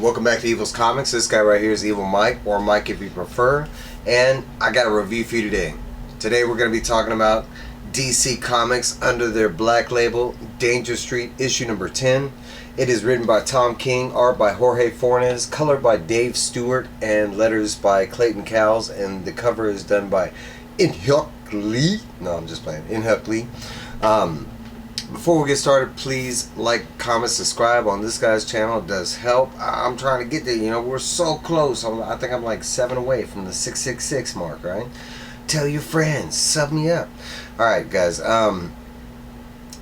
welcome back to Evil's Comics. This guy right here is Evil Mike, or Mike if you prefer, and I got a review for you today. Today we're going to be talking about DC Comics under their black label, Danger Street, issue number 10. It is written by Tom King, art by Jorge Fornés, colored by Dave Stewart, and letters by Clayton Cowles, and the cover is done by Inhyuk Lee. No, I'm just playing. Inhyuk Lee. Before we get started, please like, comment, subscribe on this guy's channel. It does help. I'm trying to get there. You know, we're so close. I think I'm like 7 away from the 666 mark, right? Tell your friends. Sub me up. Alright, guys.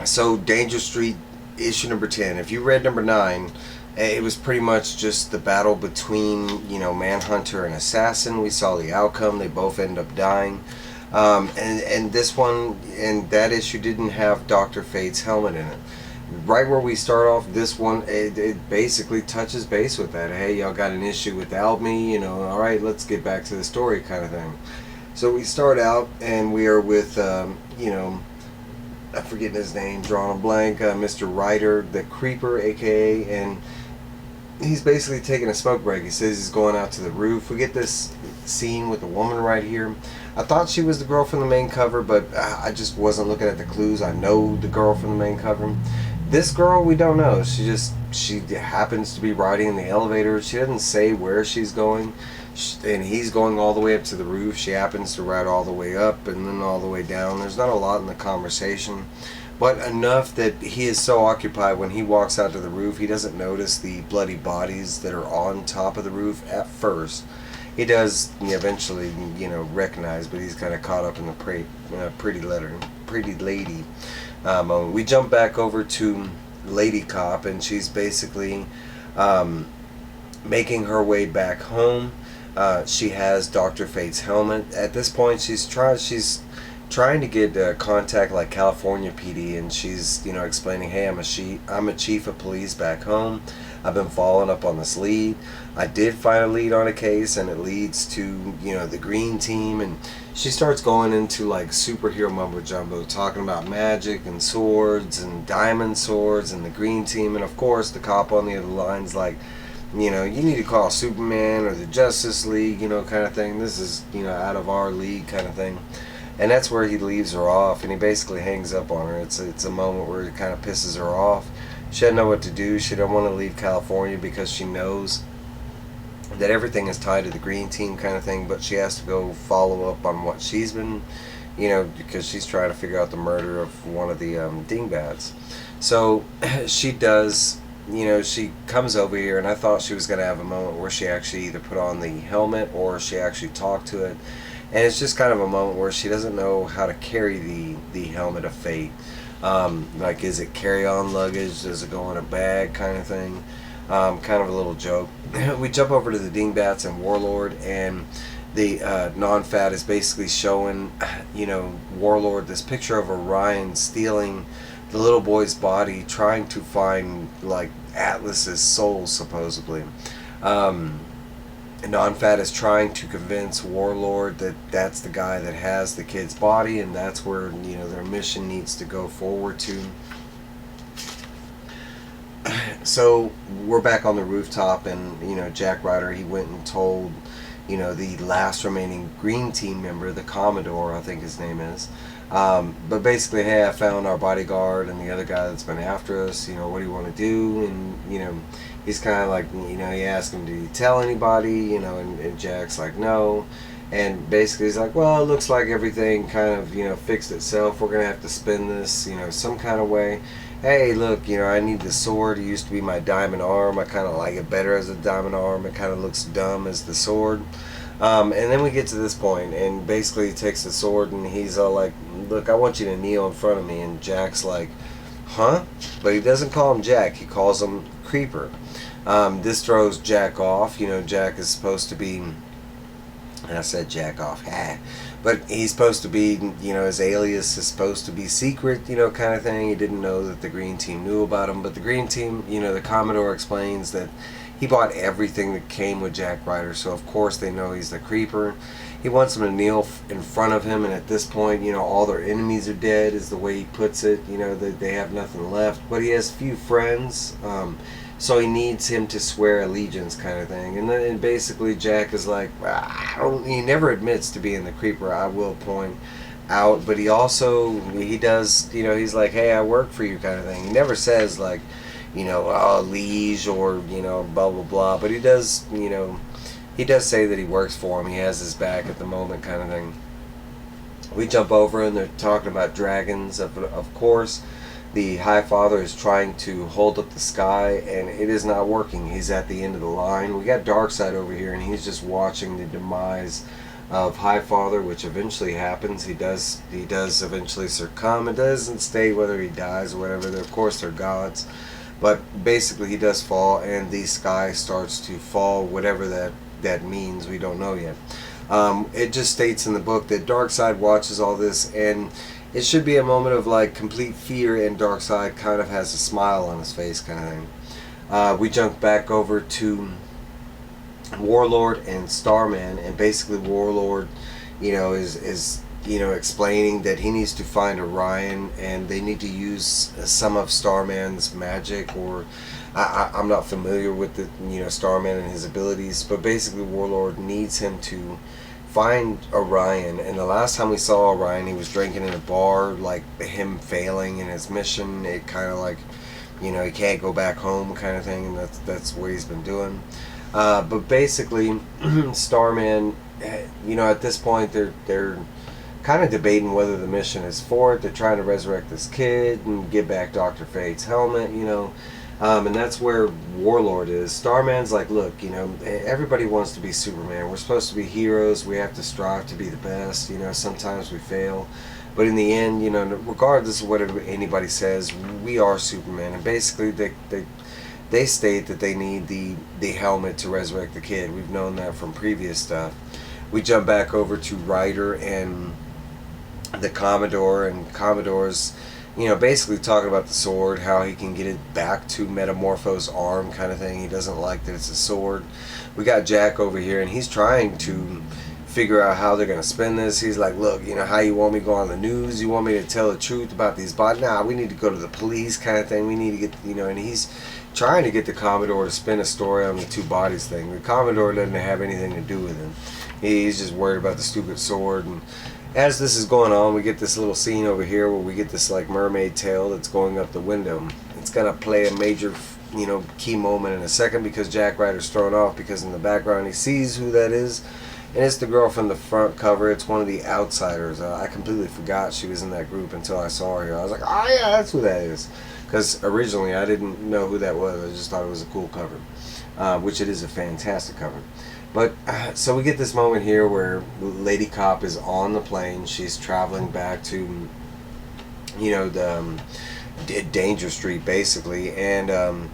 So, Danger Street, issue number 10. If you read number 9, it was pretty much just the battle between, you know, Manhunter and Assassin. We saw the outcome. They both end up dying. And this one and that issue didn't have Dr. Fate's helmet in it. Right where we start off, this one, it basically touches base with that. Hey, y'all got an issue without me, you know, alright, let's get back to the story kind of thing. So we start out and we are with, you know, I'm forgetting his name, drawing a blank, Mr. Ryder, the Creeper, aka, and he's basically taking a smoke break. He says he's going out to the roof. We get this scene with the woman right here. I thought she was the girl from the main cover, but I just wasn't looking at the clues. I know the girl from the main cover. This girl, we don't know. She happens to be riding in the elevator. She doesn't say where she's going, and he's going all the way up to the roof. She happens to ride all the way up and then all the way down. There's not a lot in the conversation, but enough that he is so occupied when he walks out to the roof, he doesn't notice the bloody bodies that are on top of the roof at first. He does eventually, you know, recognize, but he's kind of caught up in the pretty lady moment. We jump back over to Lady Cop, and she's basically making her way back home. She has Dr. Fate's helmet. At this point, she's trying to get contact like California PD, and she's, you know, explaining, hey, I'm a chief of police back home. I've been following up on this lead. I did find a lead on a case, and it leads to, you know, the green team, and she starts going into like superhero mumbo jumbo, talking about magic and swords and diamond swords and the green team, and of course the cop on the other line's like, you know, you need to call Superman or the Justice League, you know, kind of thing. This is, you know, out of our league kind of thing. And that's where he leaves her off, and he basically hangs up on her. It's a moment where it kind of pisses her off. She doesn't know what to do. She don't want to leave California because she knows that everything is tied to the green team kind of thing, but she has to go follow up on what she's been, you know, because she's trying to figure out the murder of one of the dingbats. So she does, you know, she comes over here, and I thought she was going to have a moment where she actually either put on the helmet or she actually talked to it. And it's just kind of a moment where she doesn't know how to carry the helmet of fate. Like, is it carry-on luggage? Does it go in a bag kind of thing? Kind of a little joke. We jump over to the Dingbats and Warlord, and the non-fat is basically showing, you know, Warlord this picture of Orion stealing the little boy's body, trying to find, like, Atlas's soul, supposedly. Non-fat is trying to convince Warlord that that's the guy that has the kid's body, and that's where, you know, their mission needs to go forward to. So we're back on the rooftop, and, you know, Jack Ryder, he went and told, you know, the last remaining green team member, the Commodore, I think his name is, but basically, hey, I found our bodyguard and the other guy that's been after us, you know, what do you want to do? And, you know, he's kind of like, you know, he asked him, did he tell anybody, you know, and Jack's like, no. And basically he's like, well, it looks like everything kind of, you know, fixed itself. We're going to have to spin this, you know, some kind of way. Hey, look, you know, I need the sword. It used to be my diamond arm. I kind of like it better as a diamond arm. It kind of looks dumb as the sword. And then we get to this point, and basically he takes the sword, and he's all like, look, I want you to kneel in front of me. And Jack's like, huh? But he doesn't call him Jack. He calls him Creeper. This throws Jack off. You know, Jack is supposed to be, and I said Jack off, but he's supposed to be, you know, his alias is supposed to be secret, you know, kind of thing. He didn't know that the green team knew about him, but the green team, you know, the Commodore explains that he bought everything that came with Jack Ryder, so of course they know he's the Creeper. He wants them to kneel in front of him, and at this point, you know, all their enemies are dead, is the way he puts it. You know, they have nothing left, but he has few friends. So he needs him to swear allegiance, kind of thing. And then basically Jack is like, I don't. He never admits to being the creeper, I will point out, but he does. He's like, hey, I work for you, kind of thing. He never says like, oh, liege, or blah blah blah. But he does. He does say that he works for him. He has his back at the moment, kind of thing. We jump over and they're talking about dragons. Of course, the High Father is trying to hold up the sky, and it is not working. He's at the end of the line. We got Darkseid over here, and he's just watching the demise of High Father, which eventually happens. He does eventually succumb. It doesn't state whether he dies or whatever. Of course, they're gods, but basically he does fall, and the sky starts to fall. Whatever that means, we don't know yet. It just states in the book that Darkseid watches all this, and it should be a moment of like complete fear, and Darkseid kind of has a smile on his face, kind of thing. We jump back over to Warlord and Starman, and basically Warlord, is explaining that he needs to find Orion, and they need to use some of Starman's magic, or I'm not familiar with the Starman and his abilities, but basically Warlord needs him to find Orion. And the last time we saw Orion, he was drinking in a bar, like him failing in his mission. It kind of like, he can't go back home, kind of thing, and that's what he's been doing. But basically, Starman, at this point they're kind of debating whether the mission is for it. They're trying to resurrect this kid and get back Dr. Fate's helmet, and that's where Warlord is. Starman's like, look, everybody wants to be Superman. We're supposed to be heroes. We have to strive to be the best. Sometimes we fail. But in the end, regardless of what anybody says, we are Superman. And basically, they state that they need the helmet to resurrect the kid. We've known that from previous stuff. We jump back over to Ryder and the Commodore, and Commodore's basically talking about the sword, how he can get it back to Metamorpho's arm, kind of thing. He doesn't like that it's a sword. We got Jack over here, and he's trying to figure out how they're going to spin this. He's like, look, how you want me to go on the news? You want me to tell the truth about these bodies? Nah, we need to go to the police, kind of thing. We need to get, and he's trying to get the Commodore to spin a story on the two bodies thing. The Commodore doesn't have anything to do with him. He's just worried about the stupid sword. And as this is going on, we get this little scene over here where we get this like mermaid tail that's going up the window. It's gonna play a major, key moment in a second, because Jack Ryder's thrown off, because in the background he sees who that is, and it's the girl from the front cover. It's one of the Outsiders. I completely forgot she was in that group until I saw her here. I was like, oh yeah, that's who that is, because originally I didn't know who that was. I just thought it was a cool cover, which it is a fantastic cover. But so we get this moment here where Lady Cop is on the plane. She's traveling back to, the Danger Street, basically, and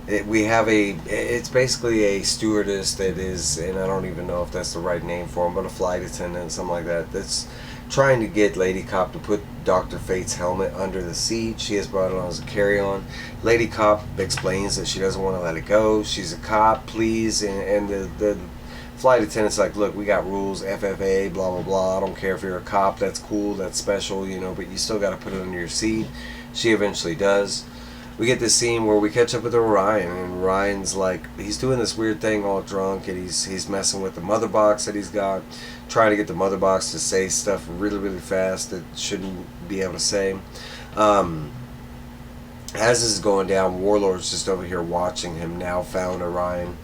it's basically a stewardess that is, and I don't even know if that's the right name for him, but a flight attendant, something like that, that's trying to get Lady Cop to put Dr. Fate's helmet under the seat. She has brought it on as a carry-on. Lady Cop explains that she doesn't want to let it go. She's a cop, please, and the flight attendant's like, look, we got rules, FFA, blah blah blah. I don't care if you're a cop, that's cool, that's special, but you still got to put it under your seat. She eventually does. We get this scene where we catch up with Orion, and Orion's like, he's doing this weird thing all drunk, and he's messing with the mother box that he's got, trying to get the mother box to say stuff really really fast that shouldn't be able to say. As this is going down, Warlord's just over here watching him, now found Orion.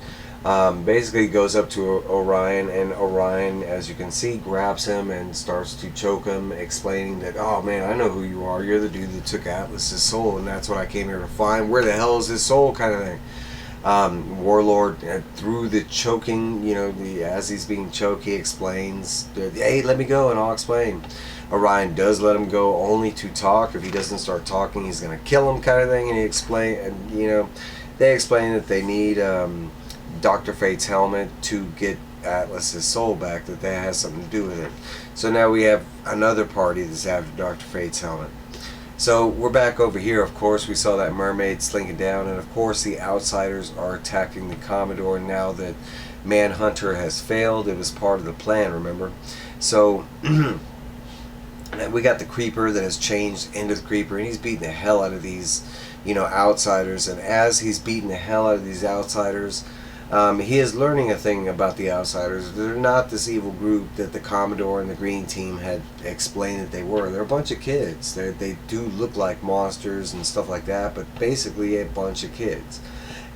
Basically he goes up to Orion, and Orion, as you can see, grabs him and starts to choke him, explaining that, oh man, I know who you are. You're the dude that took Atlas's soul, and that's what I came here to find. Where the hell is his soul, kind of thing. Warlord, through the choking, as he's being choked, he explains, hey, let me go and I'll explain. Orion does let him go, only to talk. If he doesn't start talking, he's going to kill him, kind of thing. And they explain that they need Dr. Fate's helmet to get Atlas's soul back, that has something to do with it. So now we have another party that's after Dr. Fate's helmet. So we're back over here. Of course, we saw that mermaid slinking down, and of course the Outsiders are attacking the Commodore now that Manhunter has failed. It was part of the plan, remember? So we got the Creeper that has changed into the Creeper, and he's beating the hell out of these outsiders. And as he's beating the hell out of these outsiders, he is learning a thing about the outsiders. They're not this evil group that the Commodore and the Green Team had explained that they were. They're a bunch of kids. They do look like monsters and stuff like that, but basically a bunch of kids.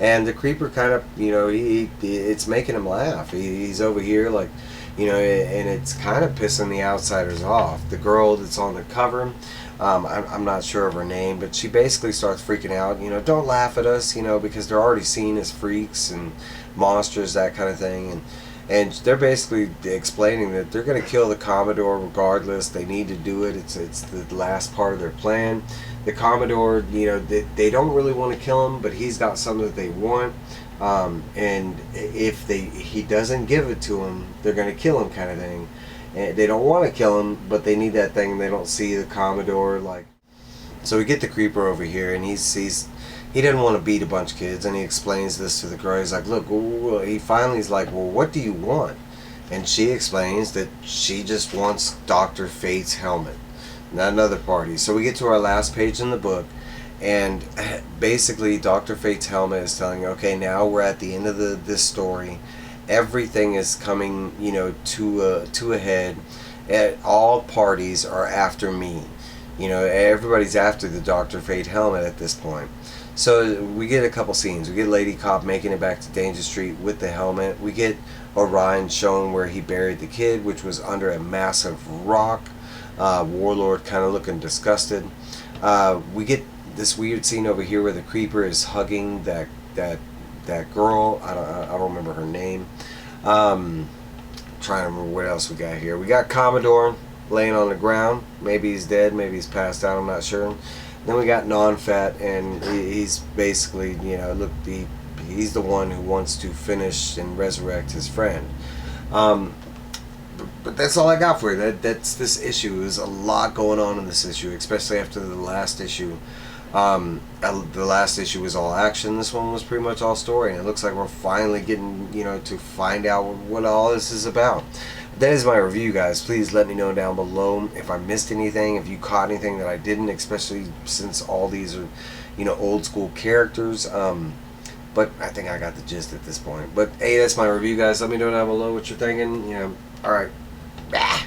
And the Creeper kind of, it's making him laugh. He's over here like, and it's kind of pissing the outsiders off. The girl that's on the cover, I'm not sure of her name, but she basically starts freaking out. Don't laugh at us, because they're already seen as freaks and monsters, that kind of thing. And they're basically explaining that they're going to kill the Commodore regardless. They need to do it. It's the last part of their plan. The Commodore, they don't really want to kill him, but he's got something that they want. And if he doesn't give it to him, they're going to kill him, kind of thing. And they don't want to kill him, but they need that thing. And they don't see the Commodore like. So we get the Creeper over here, and he didn't want to beat a bunch of kids, and he explains this to the girl. He's like, look, he finally's like, well, what do you want? And she explains that she just wants Dr. Fate's helmet, not another party. So we get to our last page in the book, and basically Dr. Fate's helmet is telling, okay, now we're at the end of this story. Everything is coming, to a head. All parties are after me. Everybody's after the Dr. Fate helmet at this point. So we get a couple scenes. We get Lady Cop making it back to Danger Street with the helmet. We get Orion showing where he buried the kid, which was under a massive rock. Warlord kind of looking disgusted. We get this weird scene over here where the Creeper is hugging that girl. I don't remember her name. Trying to remember what else we got here. We got Commodore laying on the ground. Maybe he's dead. Maybe he's passed out. I'm not sure. Then we got Non-Fat, and he's basically, he's the one who wants to finish and resurrect his friend. But that's all I got for you. That's this issue. There's a lot going on in this issue, especially after the last issue. The last issue was all action. This one was pretty much all story, and it looks like we're finally getting, to find out what all this is about. That is my review, guys. Please let me know down below if I missed anything, if you caught anything that I didn't, especially since all these are, old school characters. But I think I got the gist at this point. But hey, that's my review, guys. Let me know down below what you're thinking. All right. Bah.